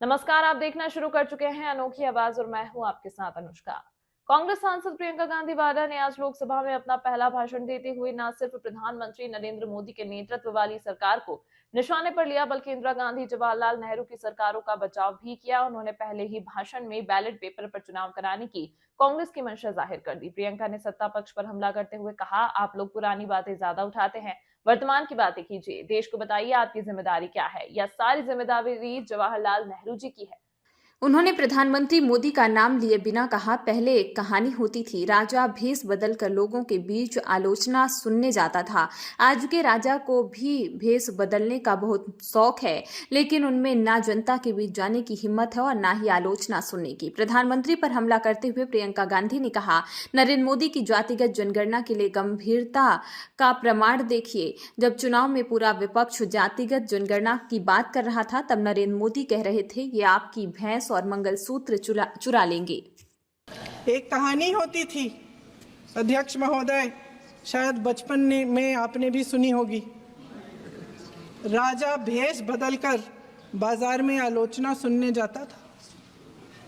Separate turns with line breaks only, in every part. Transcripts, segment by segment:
नमस्कार, आप देखना शुरू कर चुके हैं अनोखी आवाज और मैं हूं आपके साथ अनुष्का। कांग्रेस सांसद प्रियंका गांधी वाड्रा ने आज लोकसभा में अपना पहला भाषण देते हुए न सिर्फ प्रधानमंत्री नरेंद्र मोदी के नेतृत्व वाली सरकार को निशाने पर लिया, बल्कि इंदिरा गांधी, जवाहरलाल नेहरू की सरकारों का बचाव भी किया। उन्होंने पहले ही भाषण में बैलेट पेपर पर चुनाव कराने की कांग्रेस की मंशा जाहिर कर दी। प्रियंका ने सत्ता पक्ष पर हमला करते हुए कहा, आप लोग पुरानी बातें ज्यादा उठाते हैं, वर्तमान की बातें कीजिए। देश को बताइए आपकी जिम्मेदारी क्या है। यह सारी जिम्मेदारी जवाहरलाल नेहरू जी की है।
उन्होंने प्रधानमंत्री मोदी का नाम लिए बिना कहा, पहले एक कहानी होती थी, राजा भेष बदलकर लोगों के बीच आलोचना सुनने जाता था। आज के राजा को भी भेष बदलने का बहुत शौक है, लेकिन उनमें ना जनता के बीच जाने की हिम्मत है और ना ही आलोचना सुनने की। प्रधानमंत्री पर हमला करते हुए प्रियंका गांधी ने कहा, नरेंद्र मोदी की जातिगत जनगणना के लिए गंभीरता का प्रमाण देखिए। जब चुनाव में पूरा विपक्ष जातिगत जनगणना की बात कर रहा था, तब नरेंद्र मोदी कह रहे थे, ये आपकी भैंस और मंगलसूत्र चुरा लेंगे।
एक कहानी होती थी अध्यक्ष महोदय, शायद बचपन में आपने भी सुनी होगी। राजा भेष बदलकर बाजार में आलोचना सुनने जाता था।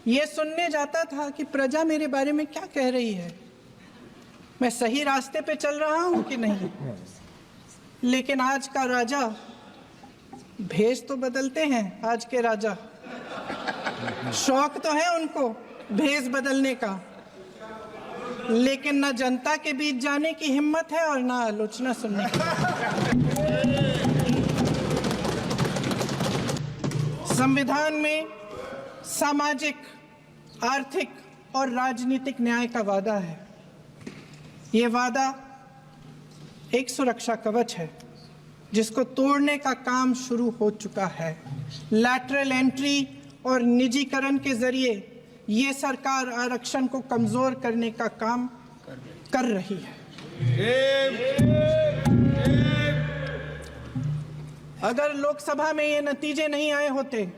ये सुनने जाता था कि प्रजा मेरे बारे में क्या कह रही है, मैं सही रास्ते पे चल रहा हूं कि नहीं। लेकिन आज का राजा, भेष तो बदलते हैं आज के राजा, शौक तो है उनको भेष बदलने का, लेकिन ना जनता के बीच जाने की हिम्मत है और ना आलोचना सुनने की। संविधान में सामाजिक, आर्थिक और राजनीतिक न्याय का वादा है। ये वादा एक सुरक्षा कवच है जिसको तोड़ने का काम शुरू हो चुका है। लैटरल एंट्री और निजीकरण के जरिए ये सरकार आरक्षण को कमजोर करने का काम कर रही है। अगर लोकसभा में ये नतीजे नहीं आए होते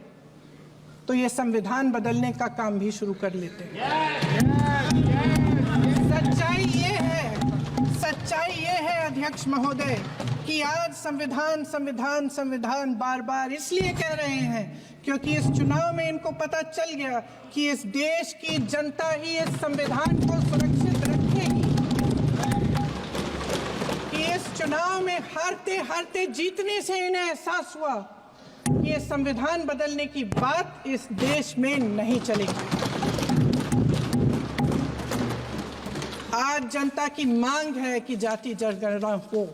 तो ये संविधान बदलने का काम भी शुरू कर लेते। सच्चाई ये है अध्यक्ष महोदय कि आज संविधान बार बार इसलिए कह रहे हैं क्योंकि इस चुनाव में इनको पता चल गया कि इस देश की जनता ही इस संविधान को सुरक्षित रखेगी, कि इस चुनाव में हारते हारते जीतने से इन्हें एहसास हुआ कि ये संविधान बदलने की बात इस देश में नहीं चलेगी। आज जनता की मांग है कि जाति जनगणना हो।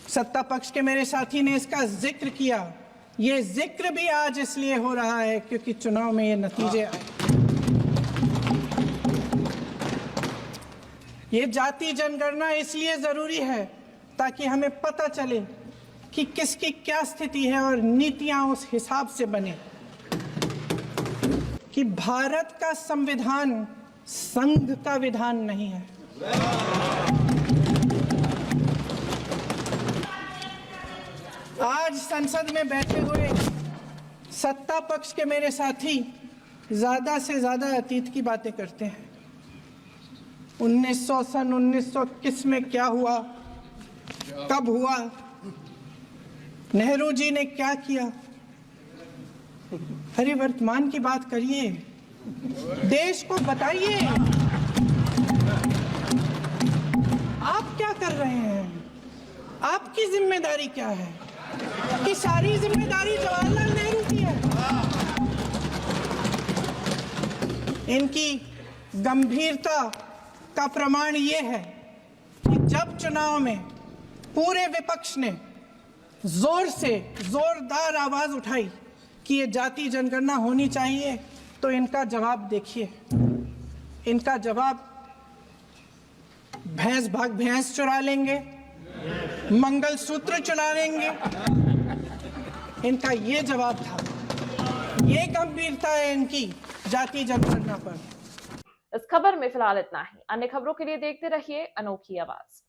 सत्ता पक्ष के मेरे साथी ने इसका जिक्र किया। ये जिक्र भी आज इसलिए हो रहा है क्योंकि चुनाव में ये नतीजे आए। ये जाति जनगणना इसलिए जरूरी है ताकि हमें पता चले कि किसकी क्या स्थिति है और नीतियां उस हिसाब से बने कि भारत का संविधान संघ का विधान नहीं है। आज संसद में बैठे हुए सत्ता पक्ष के मेरे साथी ज्यादा से ज्यादा अतीत की बातें करते हैं। 1900 किस में क्या हुआ, कब हुआ, नेहरू जी ने क्या किया। अरे वर्तमान की बात करिए, देश को बताइए आप क्या कर रहे हैं, आपकी जिम्मेदारी क्या है। कि सारी जिम्मेदारी जवाहरलाल नेहरू की है। इनकी गंभीरता का प्रमाण ये है कि जब चुनाव में पूरे विपक्ष ने जोरदार आवाज उठाई कि ये जाति जनगणना होनी चाहिए, तो इनका जवाब देखिए। इनका जवाब, भैंस चुरा लेंगे, मंगलसूत्र चुरा लेंगे, इनका ये जवाब था। ये गंभीरता है इनकी जाति जनगणना पर।
इस खबर में फिलहाल इतना ही। अन्य खबरों के लिए देखते रहिए अनोखी आवाज।